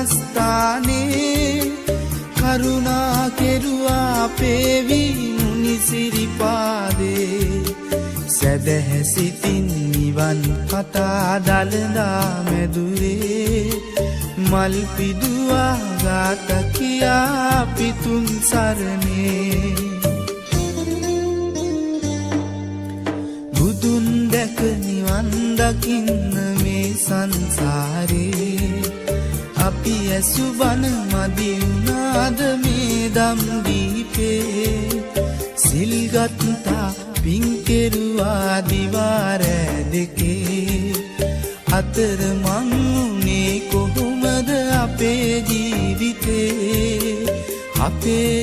මස්ථානේ කරුණා කෙරුවා පේවි මුනි සිරිපාදේ සැදැහැ සිතින් නිවන් කතා දළදා මැදුරේ මල් පිඩුවා ගාත කියා පිතුම් සරණේ බුදුන් දැක නිවන් දකින්න මේ සංසාරේ අපි ඇසු බණ මදි වුණාද මේ දම් දීපේ සිල්ගත්තා පින් කෙරුවා දිවාරෑ දෙකේ අතර මං උනේ කොහොමද අපේ ජීවිතේ අපේ